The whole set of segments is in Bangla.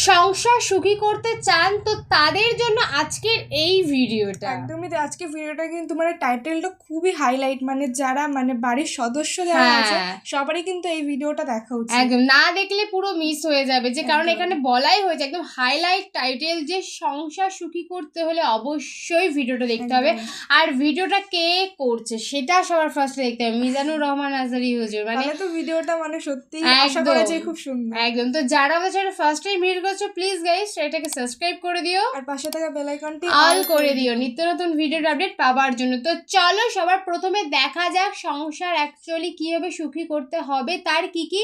সংসার সুখী করতে চান তো তাদের জন্য আজকের এই ভিডিওটা। একদমই আজকে ভিডিওটা কিন্তু মানে টাইটেলটা খুবই হাইলাইট, মানে যারা মানে বাড়ির সদস্য যারা আছে সবারই কিন্তু এই ভিডিওটা দেখা উচিত। একদম না দেখলে পুরো মিস হয়ে যাবে, যে কারণ এখানে বলাই হয়েছে একদম হাইলাইট টাইটেল যে সংসার সুখী করতে হলে অবশ্যই ভিডিওটা দেখতে হবে। আর ভিডিওটা কে করছে সেটা সবার ফার্স্টে দেখতে হবে, মিজানুর রহমান আজহারী হুজুর। মানে তো ভিডিওটা মানে সত্যি আশা করা যায় খুব সুন্দর। একদম। তো যারা আমাদের চ্যানেলে ফার্স্ট টাইম ভিডিও করছো প্লিজ গাইস এটাকে সাবস্ক্রাইব করে দিও আর পাশে থাকা বেল আইকনটি অল করে দিও নিত্য নতুন ভিডিওর আপডেট পাওয়ার জন্য। তো চলো সবার প্রথমে দেখা যাক সংসার অ্যাকচুয়ালি কিভাবে সুখী করতে হবে, তার কি কি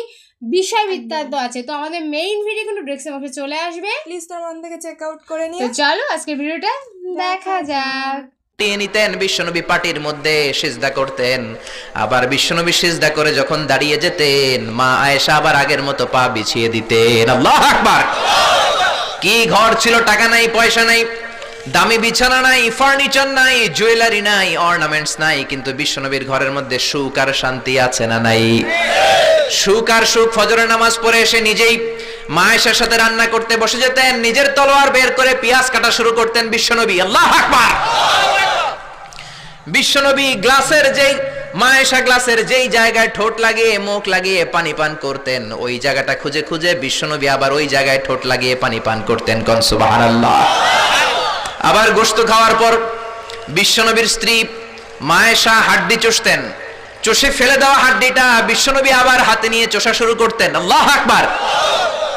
বিষয় বৃত্তান্ত আছে। তো আমাদের মেইন ভিডিও কিন্তু ডেসক্রিপশন বক্সে চলে আসবে, প্লিজ তোর মন থেকে চেক আউট করে নিও। তো চলো আজকের ভিডিওটা দেখা যাক। নিতেন বিশ্বনবী পাটির মধ্যে সিজদা করতেন, আবার বিশ্বনবী সিজদা করে যখন দাঁড়িয়ে যেতেন মা আয়েশা আবার আগের মতো পা বিছিয়ে দিতেন। আল্লাহু আকবার। কি ঘর ছিল, টাকা নাই, পয়সা নাই, দামি বিছানা নাই, ফার্নিচার নাই, জুয়েলারি নাই, অর্নামেন্টস নাই, কিন্তু বিশ্বনবীর ঘরের মধ্যে সুখ আর শান্তি আছে না নাই? সুখ আর সুখ। ফজরের নামাজ পড়ে এসে নিজেই মা আয়েশার সাথে রান্না করতে বসে যেতেন, নিজের তলোয়ার বের করে পেঁয়াজ কাটা শুরু করতেন বিশ্বনবী। আল্লাহু আকবার। বিশ্বনবী গ্লাসের যেই মা আয়েশা গ্লাসের যেই জায়গায় ঠোঁট লাগিয়ে মুখ লাগিয়ে পানি পান করতেন, ওই জায়গাটা খুঁজে খুঁজে বিশ্বনবী আবার ওই জায়গায় ঠোঁট লাগিয়ে পানি পান করতেন। কোন সুবহানাল্লাহ। আবার গোশত খাওয়ার পর বিশ্বনবীর স্ত্রী মা আয়েশা হাড্ডি চষতেন, চষে ফেলে দেওয়া হাড্ডিটা বিশ্বনবী আবার হাতে নিয়ে চষা শুরু করতেন। আল্লাহু আকবার।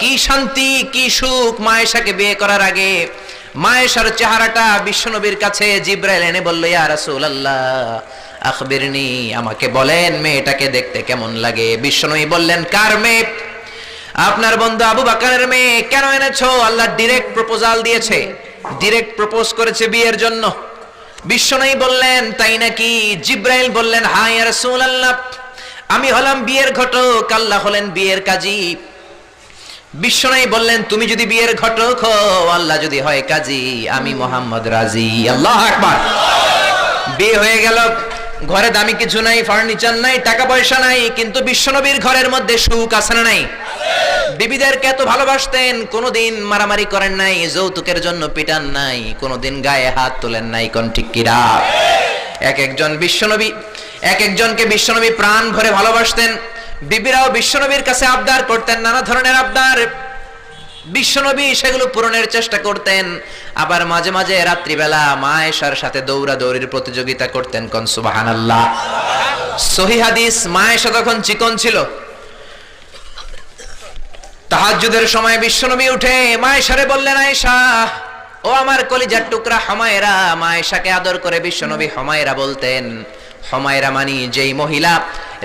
কি শান্তি, কি সুখ। মা আয়েশাকে বিয়ে করার আগে মা আয়েশার চেহারাটা বিশ্বনবীর কাছে জিবরাইল এনে বলল, ইয়া রাসূলুল্লাহ আখবিরনি, আমাকে বলেন মেয়েটাকে দেখতে কেমন লাগে। বিশ্বনবী বললেন, কার মেয়ে? আপনার বন্ধু আবু বকরের মেয়ে। কেন এনেছো? আল্লাহ ডাইরেক্ট প্রপোজাল দিয়েছে, ডাইরেক্ট প্রপোজ করেছে বিয়ের জন্য। বিশ্বনবী বললেন, তাই নাকি? জিবরাইল বললেন, হ্যাঁ ইয়া রাসূলুল্লাহ, আমি হলাম বিয়ের ঘটক, আল্লাহ হলেন বিয়ের কাজী। বিশ্বনবী বললেন, তুমি যদি বিয়ের ঘটক হও, আল্লাহ যদি হয় কাজী, আমি মুহাম্মদ রাজি। আল্লাহু আকবার। বিয়ে হয়ে গেল, ঘরে দামি কিছু নাই, ফার্নিচার নাই, টাকা পয়সা নাই, কিন্তু বিশ্বনবীর ঘরের মধ্যে সুখ আছে না নাই? বিবিদেরকে এত ভালোবাসতেন, কোনোদিন মারামারি করেন নাই, যৌতুকের জন্য পিটান নাই, কোনোদিন গায়ে হাত তোলেন নাই। কোন ঠিক কিরা? এক একজনকে বিশ্বনবী প্রাণ ভরে ভালোবাসতেন। বিবিরাও বিশ্বনবীর কাছে আবদার করতেন, নানা ধরনের আবদার। বিশ্বনবী সেগুলো পূরণের চেষ্টা করতেন। আবার মাঝে মাঝে রাত্রিবেলা মা আয়েশার সাথে দৌড়াদৌড়ির প্রতিযোগিতা করতেন। কোন সুবহানাল্লাহ। সহিহ হাদিস, মা আয়েশা তখন চিকন ছিল। তাহাজ্জুদের সময় বিশ্বনবী উঠে মা আয়েশারে বললেন, আয়েশা ও আমার কলিজার টুকরা হুমায়রা। মা আয়েশাকে আদর করে বিশ্বনবী হুমায়রা বলতেন। হুমায়রা মানে যেই মহিলা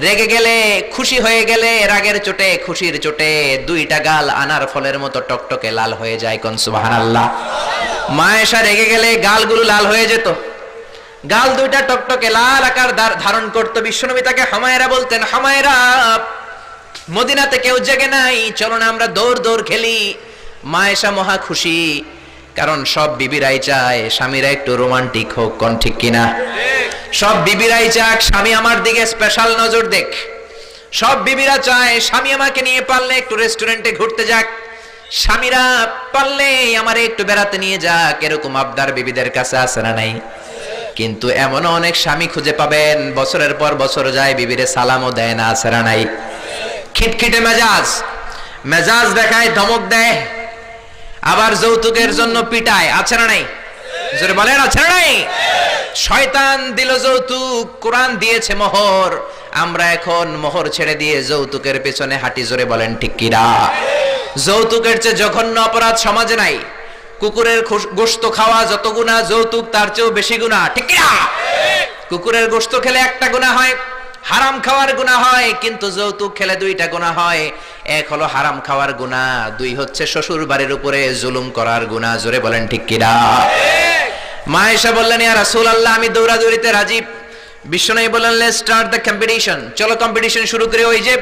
রেগে গেলে, খুশি হয়ে গেলে, রাগের চোটে, খুশির চোটে দুইটা গাল আনার ফলের মতো টকটকে লাল হয়ে যায়। কোন সুবহানাল্লাহ। মা আয়েশা রেগে গেলে গালগুলো লাল হয়ে যেত, গাল দুইটা টকটকে লাল আকার ধারণ করত। বিশ্বনবী তাকে হুমায়রা বলতেন, হুমায়রা মদিনাতে কেউ জেগে নাই, চলো না আমরা দৌড় দৌড় খেলি। মা আয়েশা মহা খুশি, কারণ সব বিবিরাই চায় স্বামীরা একটু রোমান্টিক হোক। কোন ঠিক কিনা? সব বিবিরাই চাক স্বামী আমার দিকে স্পেশাল নজর দেখ। সব বিবিরা চায় স্বামী আমাকে নিয়ে পারলে একটু রেস্টুরেন্টে ঘুরতে যাক, স্বামীরা পারলে আমারে একটু বেড়াতে নিয়ে যাক। এরকম আবদার বিবিদের কাছে আছে না নাই? কিন্তু এমন অনেক স্বামী খুঁজে পাবেন বছরের পর বছর যায়, বিবিরে সালামও দেয় না। আছে না নাই? খিটখিটে মেজাজ দেখায়, ধমক দেয়, আবার যৌতুকের জন্য পিটায়। আছে না নাই? জোরে বলেন, আছে না নাই? শয়তান দিল যৌতুক, কোরআন দিয়েছে মোহর। আমরা এখন মোহর ছেড়ে দিয়ে যৌতুকের পেছনে হাঁটি। জোরে বলেন ঠিক কিনা? যৌতুকের চেয়ে জঘন্য অপরাধ সমাজে নাই। কুকুরের গোশত খাওয়া যত গুনাহ, যৌতুক তার চেয়েও বেশি গুনাহ। ঠিক কিনা? কুকুরের গোশত খেলে একটা গুনাহ হয়, হারাম খাওয়ার গুনাহ হয়, কিন্তু যৌতুক খেলে দুইটা গুনাহ হয়। এক হলো হারাম খাওয়ার গুনাহ, দুই হচ্ছে শ্বশুর বাড়ির উপরে জুলুম করার গুনাহ। জোরে বলেন ঠিক কিনা? মা আয়েশা বললেন, ইয়া রাসূলুল্লাহ আমি দৌড়াদৌড়িতে রাজি। বিশ্বনবী বললেন, লেটস স্টার্ট দ্য কম্পিটিশন, চলো কম্পিটিশন শুরু করি। ওই যে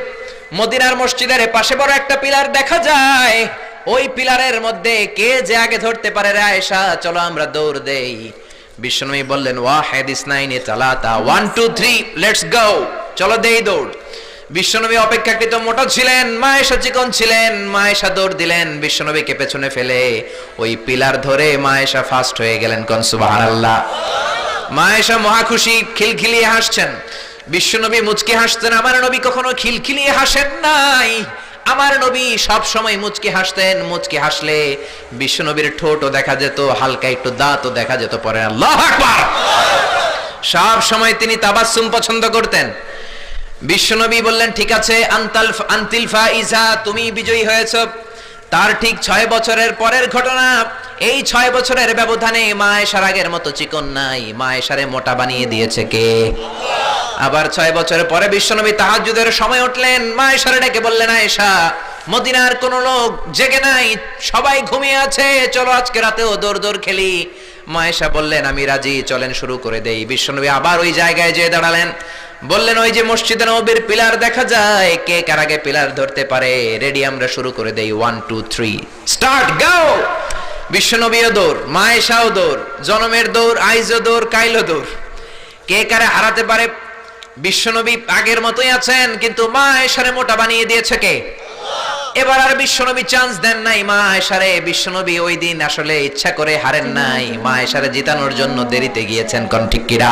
মদিনার মসজিদের পাশে বড় একটা পিলার দেখা যায়, ওই পিলারের মধ্যে কে যে আগে ধরতে পারে রে আয়েশা, চলো আমরা দৌড় দেই। বিশ্বনবী বললেন, ওয়াহিদ ইসনাইনি তালাতা, 1 2 3 লেটস গো, চলো দেই দৌড়। বিশ্বনবী অপেক্ষাকৃত মোটা ছিলেন, মা আয়েশা চিকন ছিলেন। মা আয়েশা দৌড় দিলেন, বিশ্বনবীকে পেছনে ফেলে ওই পিলার ধরে মা আয়েশা ফাস্ট হয়ে গেলেন। কোন সুবহানাল্লাহ। মা আয়েশা মহা খুশি, খিলখিলিয়ে হাসছেন। বিশ্বনবী মুচকি হাসতেন। আমার নবী কখনো খিলখিলিয়ে হাসেন নাই। আমার নবী সব সময় মুচকি হাসতেন। মুচকি হাসলে বিশ্বনবীর ঠোঁটও দেখা যেত, হালকা একটু দাঁতও দেখা যেত। পরে আল্লাহু আকবার। সব সময় তিনি তাবাসসুম পছন্দ করতেন। বিশ্বনবী বললেন, ঠিক আছে, আনতিল ফাইজা, তুমি বিজয়ী হয়েছো। তার ঠিক 6 বছরের পরের ঘটনা। এই 6 বছরের ব্যবধানে মা আয়েশার আগের মতো চিকন নাই, মা আয়েশারে মোটা বানিয়ে দিয়েছে কে? আবার 6 বছরের পরে বিশ্বনবী তাহাজ্জুদের সময় উঠলেন। মা আয়েশারে ডেকে বললেন, আয়েশা, মদিনার কোন লোক জেগে নাই, সবাই ঘুমিয়ে আছে, চলো আজকে রাতেও দৌড় খেলি। মা আয়েশা বললেন, আমি রাজি, চলেন শুরু করে দেই। বিশ্বনবী আবার ওই জায়গায় যেয়ে দাঁড়ালেন। বললেন, ওই যে মসজিদে নববীর পিলার দেখা যায়, কে কার আগে পিলার ধরতে পারে? রেডি, আমরা শুরু করে দেই। 1 2 3 স্টার্ট, গো। বিশ্বনবীও দৌড়, মা আয়েশাও দৌড়, জনমের দৌড়, আইজও দৌড়, কাইলও দৌড়। কে কারে হারাতে পারে? বিশ্বনবী আগের মতোই আছেন, কিন্তু মা আয়েশারে মোটা বানিয়ে দিয়েছে কে? এবার আর বিশ্বনবী চান্স দেন নাই মা আয়েশারে। বিশ্বনবী ওই দিন আসলে ইচ্ছা করে হারেন নাই, মা আয়েশারে জিতানোর জন্য দেরিতে গিয়েছেন। কোন ঠিক কিনা?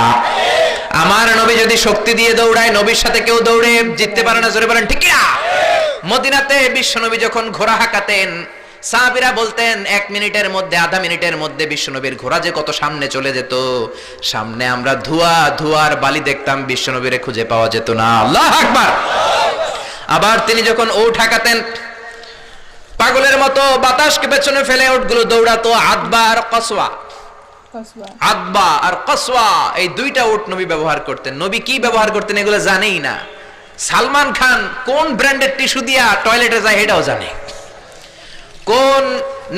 আমার নবী যদি শক্তি দিয়ে দৌড়ায়, নবীর সাথে কেউ দৌড়ে জিততে পারে না। জোরে বলেন ঠিক কিনা? মদিনাতে বিশ্বনবী যখন ঘোড়া হাঁকাতেন, সাহাবীরা বলতেন 1 মিনিটের মধ্যে, আধা মিনিটের মধ্যে বিশ্বনবীর ঘোড়া যে কত সামনে চলে যেত। সামনে আমরা ধোঁয়ার বালি দেখতাম, বিশ্বনবীরে খুঁজে পাওয়া যেত না। আল্লাহু আকবার। আবার তিনি যখন ওট হাঁকাতেন, পাগলের মতো বাতাসকে পেছনে ফেলে ওটগুলো দৌড়াতো। আদবা আর কসওয়া, আদবা আর কসওয়া, এই 2টা ওট নবী ব্যবহার করতেন। নবী কি ব্যবহার করতেন এগুলো জানেই না। সালমান খান কোন ব্র্যান্ডের টিস্যু দিয়া টয়লেটে যায় এটাও জানে। কোন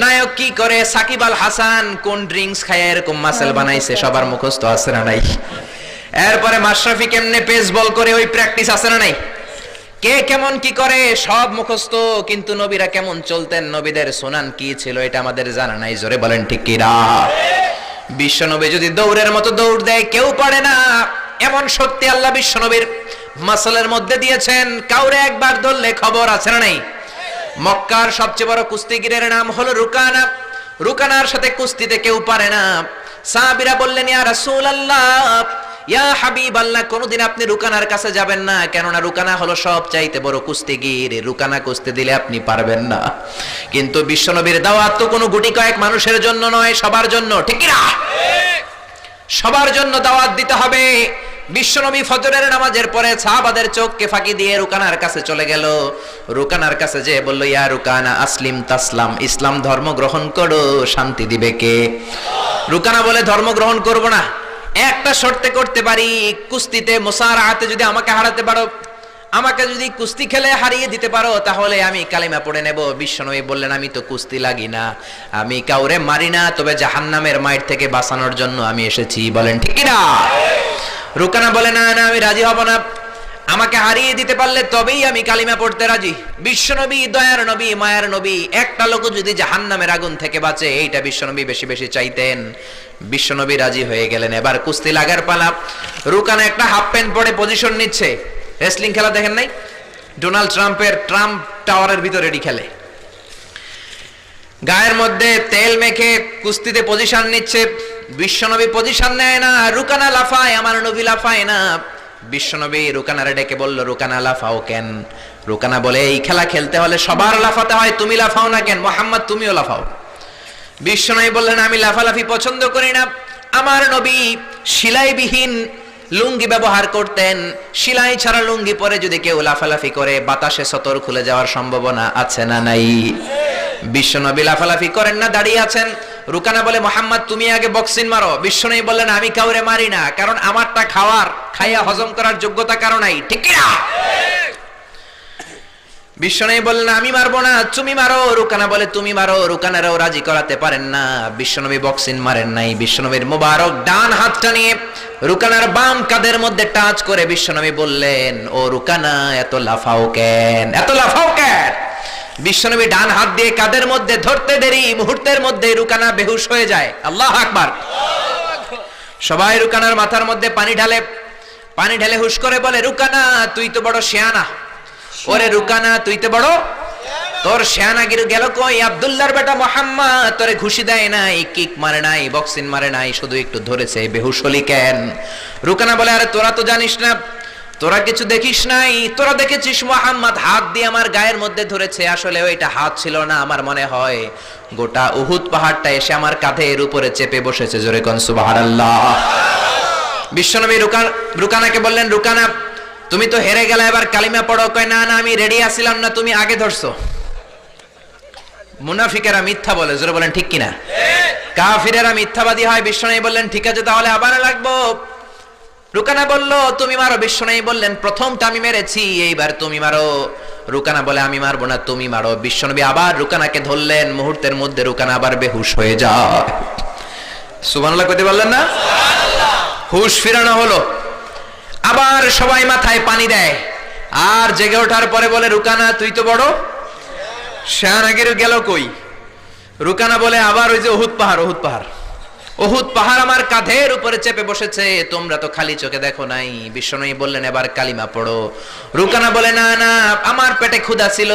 নায়ক কি করে, সাকিব আল হাসান কোন ড্রিঙ্কস খায় এরকম মাসেল বানাইছে, সবার মুখস্থ আছে না নাই? এরপরে মাশরাফি কেমনে পেস বল করে, ওই প্র্যাকটিস আছে না নাই? কে কেমন কি করে সব মুখস্থ, কিন্তু নবীরা কেমন চলতেন, নবীদের সুনান কি ছিল এটা আমাদের জানা নাই। জোরে বলেন ঠিক কি না? বিশ্বনবী যদি দৌড়ের মতো দৌড় দেয় কেউ পারে না, এমন শক্তি আল্লাহ বিশ্বনবীর মাসলের মধ্যে দিয়েছেন। কাউরে একবার ধরলে খবর আছে না নাই? মক্কার সবচেয়ে বড় কুস্তিগিরের নাম হলো রুকানা। রুকানার সাথে কুস্তিতে কেউ পারে না। সাহাবীরা বললেন, ইয়া রাসূলুল্লাহ, ইয়া হাবিবাল্লাহ, কোনদিন আপনি রুকানার কাছে যাবেন না, কেননা রুকানা হলো সবচাইতে বড় কুস্তিগির, রুকানা কুস্তি দিলে আপনি পারবেন না। কিন্তু বিশ্বনবীর দাওয়াত তো কোনো গুটি কয়েক মানুষের জন্য নয়, সবার জন্য। ঠিক কি না? সবার জন্য দাওয়াত দিতে হবে। বিশ্বনবী ফজরের নামাজের পরে সাহাবাদের চোখকে ফাঁকি দিয়ে রুকানার কাছে চলে গেল। রুকানার কাছে যে বলল, ইয়া রুকানা, আসলিম তাসলাম, ইসলাম ধর্ম গ্রহণ করো, শান্তি দিবে কে? রুকানা বলে, ধর্ম গ্রহণ করব না, একটা শর্তে করতে পারি, কুস্তিতে মুসারাআতে যদি আমাকে হারাতে পারো, আমাকে যদি কুস্তি খেলে হারিয়ে দিতে পারো, তাহলে আমি কালিমা পড়ে নেব। বিশ্বনবী বললেন, আমি তো কুস্তি লাগি না, আমি কাউরে মারি না, তবে জাহান্নামের মাইর থেকে বাঁচানোর জন্য আমি এসেছি। বলেন ঠিক কি না? রুকানা বলে, না না, আমি রাজি হব না, আমাকে হারিয়ে দিতে পারলে তবেই আমি কালিমা পড়তে রাজি। বিশ্বনবী দয়ার নবী, মায়ার নবী, একটা লোক যদি জাহান্নামের আগুন থেকে বাঁচে, এইটা বিশ্বনবী বেশি বেশি চাইতেন। বিশ্বনবী রাজি হয়ে গেলেন। এবার কুস্তি লাগার পালা। রুকানা একটা হাফ প্যান্ট পরে পজিশন নিচ্ছে। রেসলিং খেলা দেখেন নাই? ডোনাল্ড ট্রাম্পের ট্রাম্প টাওয়ারের ভিতরে খেলে, গায়ের মধ্যে তেল মেখে কুস্তিতে পজিশন নিচ্ছে। বিশ্বনবী পজিশন নেয় না, রুকানা লাফায়, আমার নবী লাফায় না। বিশ্বনবী রুকানারে ডেকে বলল, রুকানা লাফাও কেন? রুকানা বলে, এই খেলা খেলতে হলে সবার লাফাতে হয়, তুমি লাফাও না কেন? মোহাম্মদ তুমিও লাফাও। বিশ্বনবী বললেন, আমি লাফালাফি পছন্দ করি না। আমার নবী সেলাইবিহীন লুঙ্গি ব্যবহার করতেন। সেলাই ছাড়া লুঙ্গি পরে যদি কেউ লাফালাফি করে, বাতাসে সতর খুলে যাওয়ার সম্ভাবনা আছে না নাই? বিশ্বনবী লাফালাফি করেন না, দাঁড়িয়ে আছেন। রুকানা বলে, মোহাম্মদ তুমি আগে বক্সিং মারো। বিশ্বনবী বললেন, আমি কাউরে মারি না, কারণ আমারটা খাইয়া হজম করার যোগ্যতা কারো নাই। ঠিক কি না? বিশ্বনবী বললেন, আমি মারবো না, তুমি মারো। রুকানা বলে, তুমি মারো। রুকানারাও রাজি করাতে পারেন না। বিশ্বনবী বক্সিং মারেন নাই। বিশ্বনবীর মোবারক ডান হাতটা নিয়ে রুকানার বাম কাঁধের মধ্যে টাচ করে বিশ্বনবী বললেন, ও রুকানা, এত লাফাও কেন, এত লাফাও কেন? বিশ্বনবী ডান হাত দিয়ে কাঁধের মধ্যে ধরতে দেরি, মুহূর্তের মধ্যে রুকানা বেহুশ হয়ে যায়। আল্লাহু আকবার। সবাই রুকানার মাথার মধ্যে পানি ঢালে হুশ করে বলে, রুকানা, তুই তো বড় শিয়ানা, ওরে রুকানা তুই তো বড়, তোর শেয়ানাগির গেল কই? আব্দুল্লাহর বেটা মোহাম্মদ তোরে ঘুষি দেয় নাই, কিক মারে নাই, বক্সিং মারে নাই, শুধু একটু ধরেছে, বেহুশ হলি কেন? রুকানা বলে আরে তোরা তো জানিস না, তোরা কিছু দেখিস নাই, তোরা দেখেছিস মোহাম্মদ হাত দিয়ে আমার গায়ের মধ্যে ধরেছে, আসলে ওইটা হাত ছিল না, আমার মনে হয় গোটা উহুদ পাহাড়টা এসে আমার কাঁধের উপরে চেপে বসেছে। জোরে কোন সুবহানাল্লাহ। বিশ্বনবী রুকানাকে বললেন, রুকানা তুমি তো হেরে গেলে, এবার কালিমা পড়ো। কয় না না আমি রেডি আছিলাম না, তুমি আগে ধরছো। মুনাফিকেরা মিথ্যা বলে, জোরে বলেন ঠিক কিনা? কাফিরেরা মিথ্যাবাদী হয়। বিশ্বনবী বললেন ঠিক আছে তাহলে আবার লাগবো। রুকানা বলল তুমি মারো। বিশ্বনবী বললেন প্রথমটা আমি মেরেছি, এইবার তুমি মারো। রুকানা বলে আমি মারবো না, তুমি মারো। বিশ্বনবী আবার রুকানাকে ধরলেন, মুহূর্তের মধ্যে রুকানা আবার বেহুশ হয়ে যায়। সুবহানাল্লাহ কইতে বললেন না? হুশ ফিরানো হলো। আবার সবাই মাথায় পানি দেয়, আর জেগে ওঠার পরে বলে রুকানা তুই তো বড়, শেয়ানাগির গেল কই? রুকানা বলে আবার ওই যে উহুদ পাহাড়, উহুদ পাহাড়, উহুদ পাহাড় আমার কাঁধের উপরে চেপে বসেছে, তোমরা তো খালি চোখে দেখো নাই। বিশ্বনবী বললেন এবার কালিমা পড়ো। রুকানা বলে না না আমার পেটে ক্ষুধা ছিল,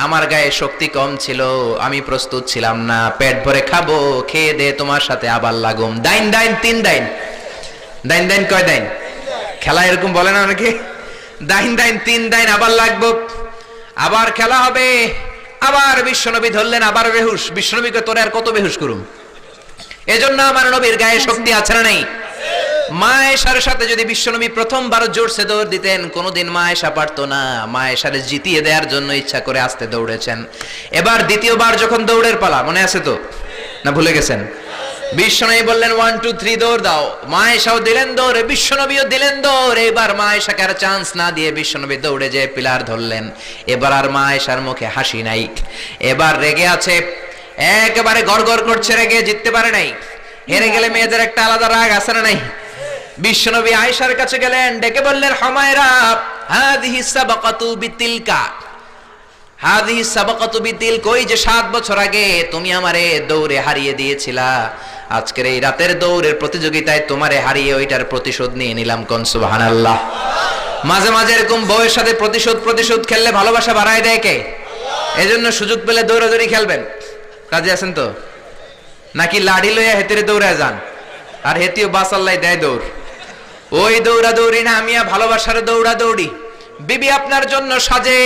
আমার গায়ে শক্তি কম ছিল, আমি প্রস্তুত ছিলাম না, পেট ভরে খাবো, খেয়ে দে তোমার সাথে আবার লাগুম। দাইন দাইন তিন দাইন, দাইন দাইন কয় দাইন? খেলা এরকম বলে না অনেকে, দাইন দাইন তিন দাইন আবার লাগবো, আবার খেলা হবে। আবার বিশ্বনবী ধরলেন, আবার বেহুশ। বিশ্বনবীকে তোরে আর কত বেহুশ করুম? এজন্য আমার নবীর গায়ে শক্তি আছে না নেই? মা আয়েশার সাথে যদি বিশ্বনবী প্রথমবার জোরসে দৌড় দিতেন, কোনোদিন মা আয়েশা পারতো না। মা আয়েশারে জিতিয়ে দেওয়ার জন্য ইচ্ছা করে আস্তে দৌড়েছেন। এবার দ্বিতীয়বার যখন দৌড়ের পালা, মনে আছে তো না ভুলে গেছেন? বিশ্বনবী বললেন 1 2 3 দৌড় দাও। মা আয়েশাও দিলেন দৌড়, বিশ্বনবীও দিলেন দৌড়। এবার মা আয়েশাকে আর চান্স না দিয়ে বিশ্বনবী দৌড়ে যেয়ে পিলার ধরলেন। এবার আর মা আয়েশার মুখে হাসি নাই, এবার রেগে আছে, একেবারে গড়গড় করছে, রেগে জিততে পারে নাই। হেরে গেলে মেয়েদের একটা আলাদা রাগ আছে না নাই? বিশ্বনবী আয়েশার কাছে গেলেন, ডেকে বললেন হুমায়রা হাদিহি সাবাকাতু বিতিলকা, হাদিহি সাবাকাতু বিতিল, কই যে 7 বছর আগে তুমি আমারে দৌড়ে হারিয়ে দিয়েছিলা, আজকের এই রাতের দৌড়ের প্রতিযোগিতায় তোমারে হারিয়ে ওইটার প্রতিশোধ নিয়ে নিলাম। কোন সুবহানাল্লাহ। মাঝে মাঝে এরকম বউয়ের সাথে প্রতিশোধ খেললে ভালোবাসা বাড়ায় দেয় কে? এজন্য সুযোগ পেলে দৌড়াদৌড়ি খেলবেন। রাজি আছেন তো? নাকি লাড়ি লইয়া হেতেরে দৌড়া যান, আর হেতিও বাসাল্লাই দেয় দৌড়? ওই দৌড়া দৌড়ি না, আমিয়া ভালোবাসার দৌড়া দৌড়ি। বিবি আপনার জন্য সাজে,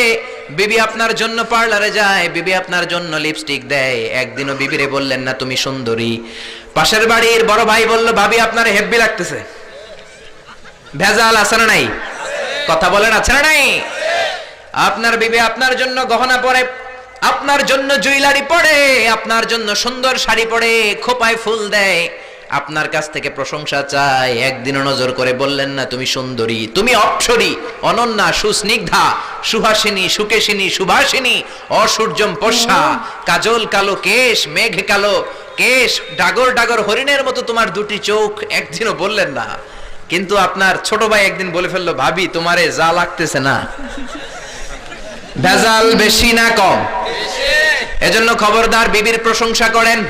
বিবি আপনার জন্য পার্লারে যায়, বিবি আপনার জন্য লিপস্টিক দেয়। একদিনও বিবিরে বললেন না তুমি সুন্দরী। পাশের বাড়ির বড় ভাই বলল ভাবি আপনার হেব্বি লাগতেছে। ভেজাল আছে না নাই? কথা বলেন আছে না নাই? আপনার বিবি আপনার জন্য গহনা পরে, আপনার জন্য জুয়েলারি পরে, আপনার জন্য সুন্দর শাড়ি পরে, খোপায় ফুল দেয়, আপনার কাছ থেকে প্রশংসা চায়। একদিনও নজর করে বললেন না তুমি সুন্দরী, তুমি অপ্সরী, অনন্যা, সুস্নিগ্ধা, সুহাসিনী, সুকেশিনী, সুভাষিনী, অসূর্যম পশা, কাজল কালো কেশ, মেঘ কালো কেশ, ডাগর ডাগর হরিণের মতো তোমার দুটি চোখ। একদিনও বললেন না। কিন্তু আপনার ছোট ভাই একদিন বলে ফেললো ভাবি তোমারে যা লাগতেছে না। ভেজাল বেশি না কম? এজন্য খবরদার বিবির প্রশংসা করেন,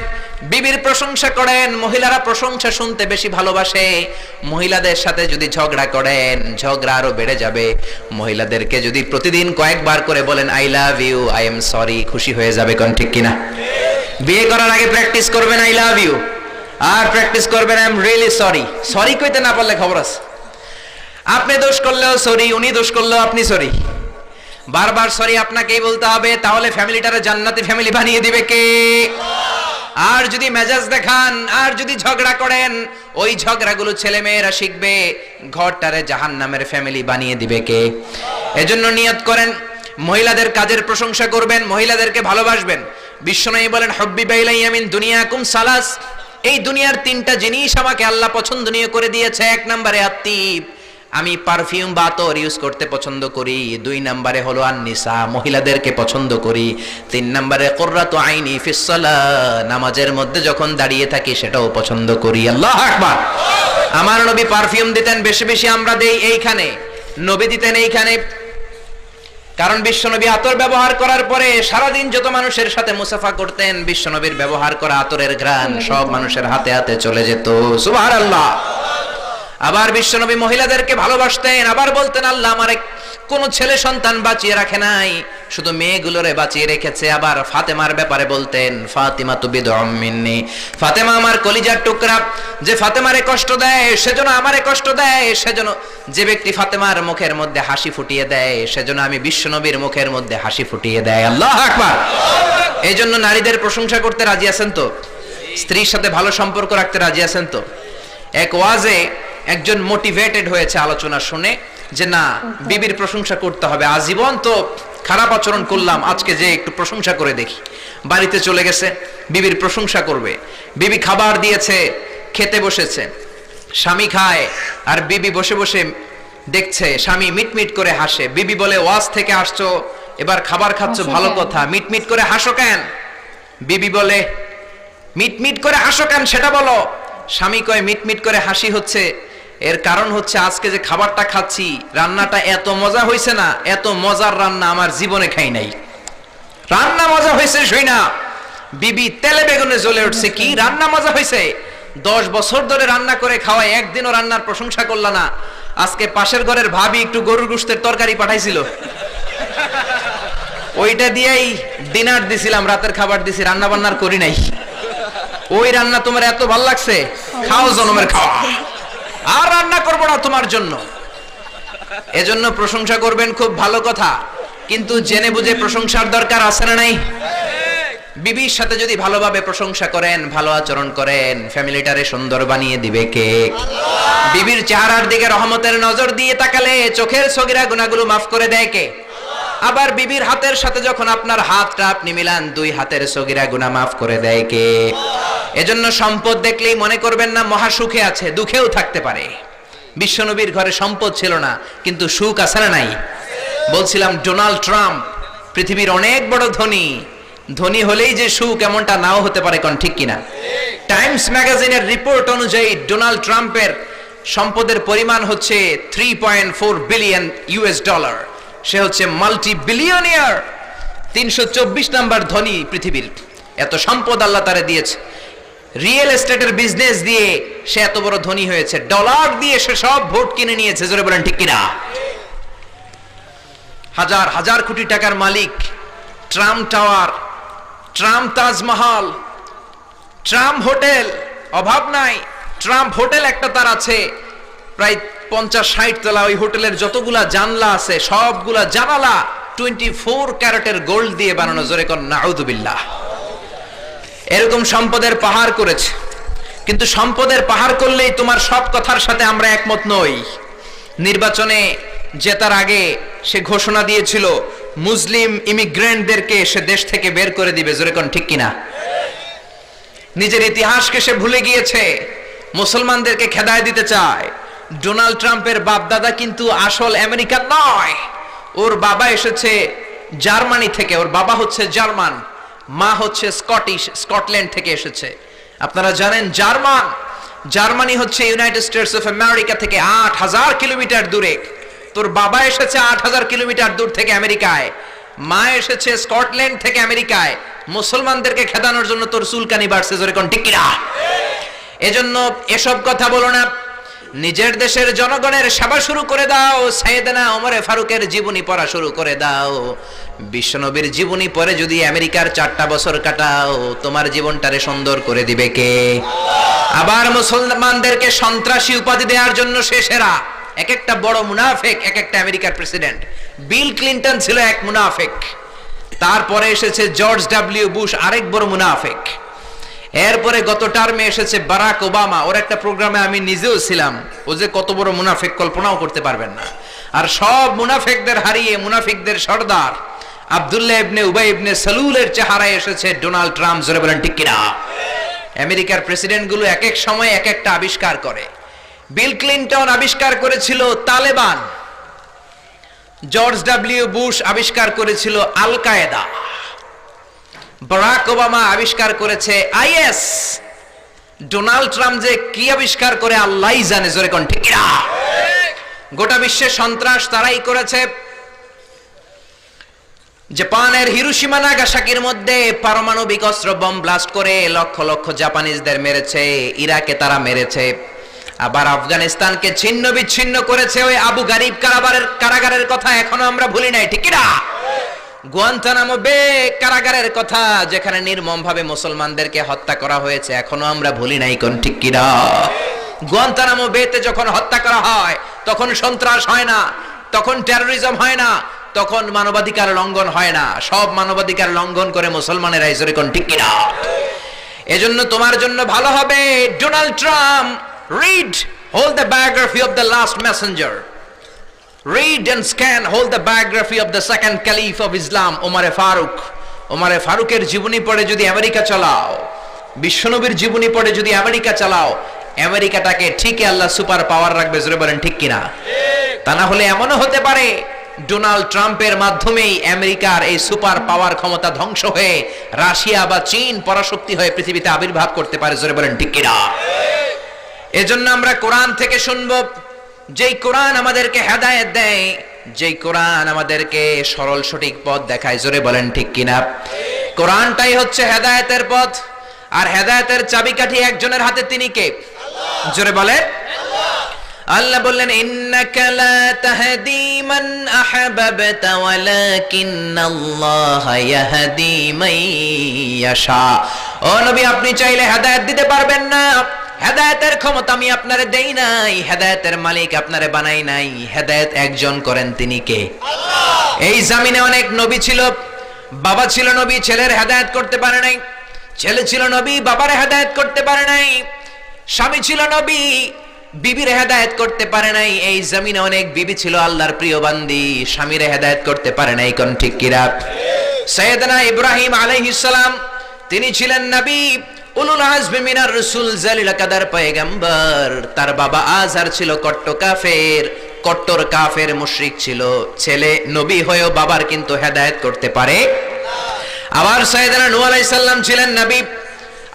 বিবির প্রশংসা করেন। মহিলারা প্রশংসা শুনতে বেশি ভালোবাসে। মহিলাদের সাথে যদি ঝগড়া করেন, ঝগড়া আরো বেড়ে যাবে। মহিলাদেরকে যদি প্রতিদিন কয়েকবার করে বলেন I love you, I am sorry, খুশি হয়ে যাবে। কোন ঠিক কিনা? বিয়ে করার আগে প্র্যাকটিস করবেন আই লাভ ইউ, আর প্র্যাকটিস করবেন I am really sorry. Sorry কইতে না পারলে খবর আছে। আপনি দোষ করলেও সরি, উনি দোষ করলেও আপনি সরি। বারবার সরি আপনাকেই বলতে হবে, তাহলে ফ্যামিলিটারে জান্নাতি ফ্যামিলি বানিয়ে দিবে কে? আর যদি মেজাজ দেখান, আর যদি ঝগড়া করেন, ওই ঝগড়াগুলো ছেলে মেয়েরা শিখবে, ঘরটারে জাহান্নামের ফ্যামিলি বানিয়ে দিবে কে? এজন্য নিয়ত করেন মহিলাদের কাজের প্রশংসা করবেন, মহিলাদেরকে ভালোবাসবেন। বিশ্বনবী বলেন হুব্বিবা ইলাইয়া মিন দুনিয়াকুম সালাস, এই দুনিয়ার 3টা জিনিস আমাকে আল্লাহ পছন্দনীয় করে দিয়েছে। 1 নম্বরে আত্তিব, আমি পারফিউম বা আতর ইউজ করতে পছন্দ করি। 2 নম্বরে হলো আন-নিসা, মহিলাদেরকে পছন্দ করি। 3 নম্বরে কুররাতু আইনি ফিস সালাহ, নামাজের মধ্যে যখন দাঁড়িয়ে থাকি সেটাও পছন্দ করি। আল্লাহু আকবার। আমার নবী পারফিউম দিতেন বেশি বেশি, আমরা দেই এইখানে, নবী দিতেন এইখানে। কারণ বিশ্বনবী আতর ব্যবহার করার পরে সারাদিন যত মানুষের সাথে মুসাফা করতেন, বিশ্বনবীর ব্যবহার করা আতরের ঘ্রাণ সব মানুষের হাতে হাতে চলে যেত। সুবহানাল্লাহ। আবার বিশ্বনবী মহিলাদেরকে ভালোবাসতেন, আবার বলতেন আল্লাহ আমারে কোনো ছেলে সন্তান বাঁচিয়ে রাখে নাই, শুধু মেয়েগুলোরে বাঁচিয়ে রেখেছে। আবার ফাতেমার ব্যাপারে বলতেন, ফাতিমা তু বিদউম মিন্নি, ফাতেমা আমার কলিজার টুকরা, যে ফাতেমারে কষ্ট দেয় সেজন্য আমারে কষ্ট দেয়, সেজন্য যে ব্যক্তি ফাতেমার মুখের মধ্যে হাসি ফুটিয়ে দেয় সেজন্য আমি বিশ্বনবীর মুখের মধ্যে হাসি ফুটিয়ে দেয়। আল্লাহু আকবার। এই জন্য নারীদের প্রশংসা করতে রাজি আছেন তো? স্ত্রীর সাথে ভালো সম্পর্ক রাখতে রাজি আছেন তো? এক ওয়াজে একজন মোটিভেটেড হয়েছে আলোচনা শুনে যে না, বিবির প্রশংসা করতে হবে, আজীবন তো খারাপ আচরণ করলাম, আজকে যে একটু প্রশংসা করে দেখি। বাড়িতে চলে গেছে, বিবির প্রশংসা করবে। বিবি খাবার দিয়েছে, খেতে বসেছে, স্বামী খায় আর বিবি বসে বসে দেখছে, স্বামী মিটমিট করে হাসে। বিবি বলে, ওয়াজ থেকে আসছো, এবার খাবার খাচ্ছ, ভালো কথা, মিটমিট করে হাসো কেন? বিবি বলে, মিটমিট করে হাসো কেন সেটা বলো। স্বামী কয়, মিটমিট করে হাসি হচ্ছে, এর কারণ হচ্ছে আজকে যে খাবারটা খাচ্ছি রান্নাটা এত মজা হয়েছে না, এত মজার রান্না আমার জীবনে খাই নাই। রান্না মজা হয়েছে শুই না, বিবি তেলে বেগুনে জ্বলে উঠছে, কি রান্না মজা হয়েছে? 10 বছর ধরে রান্না করে খাওয়ায়, একদিনও রান্নার প্রশংসা করলা না। আজকে পাশের ঘরের ভাবি একটু গরুর গোশতের তরকারি পাঠাইছিল, ওইটা দিয়েই ডিনার দিছিলাম, রাতের খাবার দিছি, রান্না বান্নার করি নাই। ওই রান্না তোমার এত ভাল লাগছে, খাও জনমের খাওয়া, আর রান্না করবো না তোমার জন্য। এজন্য প্রশংসা করবেন, খুব ভালো কথা, কিন্তু জেনে বুঝে প্রশংসার দরকার আছে না নাই? বিবির সাথে যদি ভালোভাবে প্রশংসা করেন, ভালো আচরণ করেন, ফ্যামিলিটারে সুন্দর বানিয়ে দিবে কে? বিবির চেহারার দিকে রহমতের নজর দিয়ে তাকালে চোখের সগীরা গুনাহগুলো মাফ করে দেয় কে? আবার বিবির হাতের সাথে যখন আপনার হাতটা আপনি মিলান, 2 হাতের সগীরা গুনাহ মাফ করে দেয় কে? এজন্য সম্পদ দেখলেই মনে করবেন না মহা সুখে আছে, দুঃখেও থাকতে পারে। বিশ্বনবীর ঘরে সম্পদ ছিল না, কিন্তু সুখ আছে না নাই? বলছিলাম ডোনাল্ড ট্রাম্প পৃথিবীর অনেক বড় ধনী, ধনী হলেই যে সুখ এমনটা নাও হতে পারে, কোন ঠিক কিনা? টাইমস ম্যাগাজিনের রিপোর্ট অনুযায়ী ডোনাল্ড ট্রাম্পের সম্পদের পরিমাণ হচ্ছে 3.4 বিলিয়ন ইউএস ডলার। সে হচ্ছে মাল্টি বিলিয়নিয়ার, 324 নাম্বার ধনী পৃথিবীর। এত সম্পদ আল্লাহ তারে দিয়েছে। রিয়েল এস্টেটের বিজনেস দিয়ে সে এত বড় ধনী হয়েছে, ডলার দিয়ে সে সব ভোট কিনে নিয়েছে। জোরে বলেন ঠিক কিনা? হাজার হাজার কোটি টাকার মালিক। Trump Tower, Trump Taj Mahal, Trump hotel, অভাব নাই। ট্রাম্প হোটেল একটা তার আছে, প্রায় 50-60 তলা। ওই হোটেলের যতগুলা জানলা আছে সবগুলা জানালা 24 ক্যারেটের গোল্ড দিয়ে বানানো। জোরে কোন নাউযুবিল্লাহ। এরকম সম্পদের পাহাড় করেছে, কিন্তু সম্পদের পাহাড় করলেই তোমার সব কথার সাথে আমরা একমত নই। নির্বাচনে জেতার আগে সে ঘোষণা দিয়েছিল মুসলিম ইমিগ্রেন্টদেরকে সে দেশ থেকে বের করে দিবে। জোরে কোন ঠিক কিনা? নিজের ইতিহাসকে সে ভুলে গিয়েছে, মুসলমানদেরকে খেদায় দিতে চায়। ডোনাল্ড ট্রাম্পের বাপ দাদা কিন্তু আসল আমেরিকান নয়, ওর বাবা এসেছে জার্মানি থেকে, ওর বাবা হচ্ছে জার্মান, মা হচ্ছে স্কটিশ, স্কটল্যান্ড থেকে এসেছে। আপনারা জানেন জার্মানি হচ্ছে ইউনাইটেড স্টেটস অফ আমেরিকা থেকে 8000 কিলোমিটার দূরে। তোর বাবা এসেছে 8000 কিলোমিটার দূর থেকে আমেরিকায়, মা এসেছে স্কটল্যান্ড থেকে আমেরিকায়। মুসলমানদেরকে খেদানোর জন্য তোর চুলকানি বাড়ছে। জোরে কোন ঠিক কিনা? এজন্য এসব কথা বলো না, নিজের দেশের জনগণের সেবা শুরু করে দাও। সাইয়েদনা ওমর ফারুকের জীবনী পড়া শুরু করে দাও। বিশ্বনবীর জীবনী পড়ে যদি আমেরিকার 4টা বছর কাটাও, তোমার জীবনটারে সুন্দর করে দিবে কে? আবার মুসলমানদেরকে সন্ত্রাসী উপাধি দেওয়ার জন্য সে সেরা। এক একটা বড় মুনাফিক, এক একটা আমেরিকার প্রেসিডেন্ট। বিল ক্লিনটন ছিল এক মুনাফিক, তারপরে এসেছে জর্জ ডব্লিউ বুশ, আরেক বড় মুনাফিক। এরপরে গত টার্মে এসেছে বারাক ওবামা। ওর একটা প্রোগ্রামে আমি নিজেও ছিলাম। ও যে কত বড় মুনাফিক কল্পনাও করতে পারবেন না। আর সব মুনাফিকদের হারিয়ে মুনাফিকদের সর্দার আব্দুল্লাহ ইবনে উবাই ইবনে সালুলের চেহারায় এসেছে ডোনাল্ড ট্রাম্প। জোরে বলেন ঠিক কিনা? আমেরিকার প্রেসিডেন্ট গুলো এক এক সময় এক একটা আবিষ্কার করে। বিল ক্লিনটন আবিষ্কার করেছিল তালেবান, জর্জ ডব্লিউ বুশ আবিষ্কার করেছিল আল কায়েদা, বারাক ওবামা আবিষ্কার করেছে আইএস, ডোনাল্ড ট্রাম্প যে কি আবিষ্কার করে আল্লাহই জানে। জোরে কোন ঠিক কিনা? গোটা বিশ্বে সন্ত্রাস তারাই করেছে। জাপানের হিরোশিমা নাগাসাকির মধ্যে পারমাণবিক অস্ত্র বম ব্লাস্ট করে লক্ষ লক্ষ জাপানিজদের মেরেছে। ইরাকে তারা মেরেছে। আবার আফগানিস্তানকে ছিন্ন বিচ্ছিন্ন করেছে ওই আবু গারিব কারাগারের কথা এখনো আমরা ভুলি নাই, ঠিক না? গুয়ান্তানামো বে কারাগারের কথা, যেখানে নির্মমভাবে মুসলমানদেরকে হত্যা করা হয়েছে, এখনো আমরা ভুলি নাই, কোন ঠিক কিনা? গুয়ান্তানামো বেতে যখন হত্যা করা হয় তখন সন্ত্রাস হয় না, তখন টেরোরিজম হয় না, তখন মানবাধিকার লঙ্ঘন হয় না। সব মানবাধিকার লঙ্ঘন করে মুসলমানেরা ইসরে, কোন ঠিক কিনা? এজন্য তোমার জন্য ভালো হবে Donald Trump read whole the biography of the last messenger, read and scan hold the biography of the second caliph of Islam, ওমরে ফারুক। ওমরে ফারুকের জীবনী পড়ে যদি আমেরিকা চালাও, বিশ্বনবীর জীবনী পড়ে যদি আমেরিকা চালাও, আমেরিকাটাকে ঠিকই আল্লাহ সুপার পাওয়ার রাখবে, জোরে বলেন ঠিক কিনা? তা না হলে এমনও হতে পারে ডোনাল্ড ট্রাম্পের মাধ্যমেই আমেরিকার এই সুপার পাওয়ার ক্ষমতা ধ্বংস হয়ে রাশিয়া বা চীন পরাশক্তি হয়ে পৃথিবীতে আবির্ভাব করতে পারে, জোরে বলেন ঠিক কিনা? এজন্য আমরা কোরআন থেকে শুনবো, যেই কোরআন আমাদেরকে হেদায়েত দেয়, যেই কোরআন আমাদেরকে সরল সঠিক পথ দেখায়, জোরে বলেন ঠিক কিনা? কোরআনটাই হচ্ছে হেদায়েতের পথ, আর হেদায়েতের চাবিকাঠি একজনের হাতে, তিনি কে? জোরে বলেন। আল্লাহ বললেন, ইন্নাকা লা তাহদি মান আহবাবতা ওয়ালাকিন্নাল্লাহা ইয়াহদি মান ইয়াশা। ও নবী, আপনি চাইলে হেদায়েত দিতে পারবেন না, হেদায়েতের ক্ষমতা আমি আপনারে দেই নাই, হেদায়েতের মালিক আপনারে বানাই নাই। হেদায়েত একজন করেন, তিনি কে? আল্লাহ। এই জমিনে অনেক নবী ছিল, বাবা ছিল নবী, ছেলের হেদায়েত করতে পারে নাই। ছেলে ছিল নবী, বাবার হেদায়েত করতে পারে নাই। স্বামী ছিল নবী, বিবির হেদায়েত করতে পারে নাই। এই জমিনে অনেক বিবি ছিল আল্লাহর প্রিয় বান্দি, স্বামীর হেদায়েত করতে পারে নাই, কোন ঠিক কিনা? সাইয়েদনা ইব্রাহিম আলাইহিস সালাম, তিনি ছিলেন নবী, উলুল আজমি মিনার রাসূল, জালিল কাদার পয়গম্বর। তার বাবা আজহার ছিল কট্টর কাফের মুশরিক ছিল। ছেলে নবী হয়েও বাবার কিন্তু হেদায়েত করতে পারে। আবার সাইয়েদনা নূহ আলাইহিস সালাম ছিলেন নবী,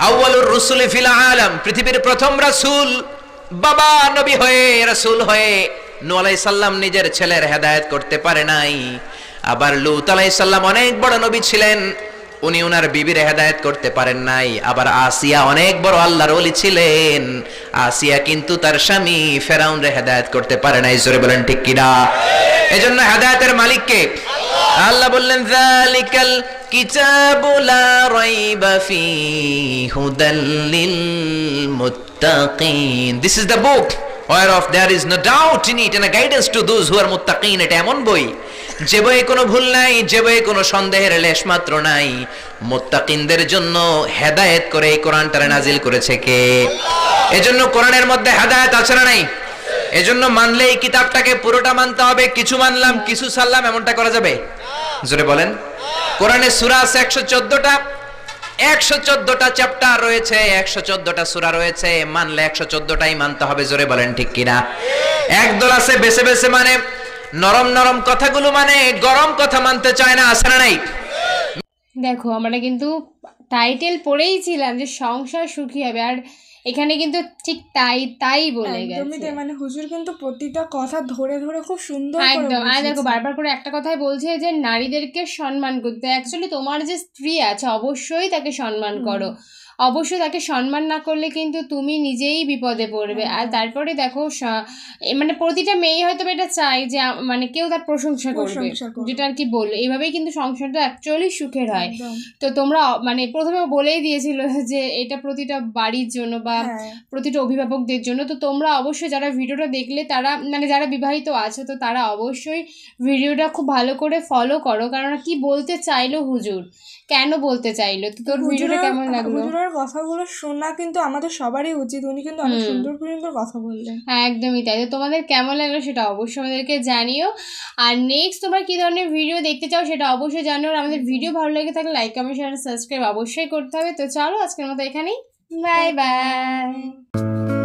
আউয়ালুর রাসূলি ফিল আলাম, পৃথিবীর প্রথম রাসূল। বাবা নবী হয়ে, রাসূল হয়ে নূহ আলাইহিস সালাম নিজের ছেলের হেদায়েত করতে পারে নাই। আবার লূত আলাইহিস সালাম অনেক বড় নবী ছিলেন, উনি ওনার বিবির হেদায়েত করতে পারেন নাই। আবার আসিয়া অনেক বড় আল্লাহর ওলি ছিলেন, আসিয়া কিন্তু তার স্বামী ফেরাউনের হেদায়েত করতে পারে নাই, জোরে বলেন ঠিক কিনা? এজন্য হেদায়েতের মালিক কে? আল্লাহ বললেন, যালিকাল কিতাবু লা রাইবা ফীহি হুদাল লিল মুত্তাকিন। This is the book whereof there is no doubt in it and a guidance to those who are muttaqin। এটা এমন বই, যে বইয়ে কোনো ভুল নাই, যে বইয়ে কোনো সন্দেহের লেশ মাত্র নাই। মুত্তাকিনদের জন্য হেদায়েত করে এই কোরআনটারে নাজিল করেছে কে? এজন্য কোরআনের মধ্যে হেদায়েত আছে না নাই? এজন্য মানলে এই কিতাবটাকে পুরোটা মানতে হবে, কিছু মানলাম কিছু ছাড়লাম এমনটা করা যাবে? জোরে বলেন। কোরআনে সূরা আছে 114টা, 114টা চ্যাপ্টার রয়েছে, 114টা সূরা রয়েছে, মানলে 114টাই মানতে হবে, জোরে বলেন ঠিক কিনা? একদল আছে বেছে বেছে মানে, নরম নরম কথাগুলো মানে, গরম কথা মানতে চায় না, আছে না নাই? দেখো, আমরা কিন্তু টাইটেল পড়েই ছিলাম যে সংসার সুখী হবে, আর এখানে কিন্তু ঠিক তাই বলে একদমই গেছে। তাই, মানে হুজুর কিন্তু প্রতিটা কথা ধরে ধরে খুব সুন্দর করে একদম। আর বুঝিয়েছে। দেখো, বারবার করে একটা কথাই বলছে যে নারীদেরকে সম্মান করতে। অ্যাকচুয়ালি তোমার যে স্ত্রী আছে অবশ্যই তাকে সম্মান করো, অবশ্যই তাকে সম্মান না করলে কিন্তু তুমি নিজেই বিপদে পড়বে। আর তারপরে দেখো, মানে প্রতিটা মেয়ে হয়তো এটা চাই যে মানে কেউ তার প্রশংসা করবে, যেটা আর কি বললো, এইভাবেই কিন্তু সংসারটা অ্যাকচুয়ালি সুখের হয়। একদম। তো তোমরা মানে প্রথমে বলেই দিয়েছিল যে এটা প্রতিটা বাড়ির জন্য বা প্রতিটা অভিভাবকদের জন্য। তো তোমরা অবশ্যই যারা ভিডিওটা দেখলে, তারা মানে যারা বিবাহিত আছে, তো তারা অবশ্যই ভিডিওটা খুব ভালো করে ফলো করো, কারণ কি বলতে চাইলো হুজুর, কেন বলতে চাইলো। তো তোর ভিডিওটা কেমন লাগলো? হুজুরের কথাগুলো শোনা কিন্তু আমাদের সবারই উচিত, উনি কিন্তু অনেক সুন্দর সুন্দর কথা বললেন। হ্যাঁ, একদমই তাই। তো তোমাদের কেমন লাগলো সেটা অবশ্যই আমাদেরকে জানিও, আর নেক্সট তোমরা কী ধরনের ভিডিও দেখতে চাও সেটা অবশ্যই জানিও। আর আমাদের ভিডিও ভালো লেগে থাকলে লাইক, কমেন্ট, শেয়ার, সাবস্ক্রাইব অবশ্যই করতে হবে। তো চলো আজকের মতো এখানেই, বাই বাই।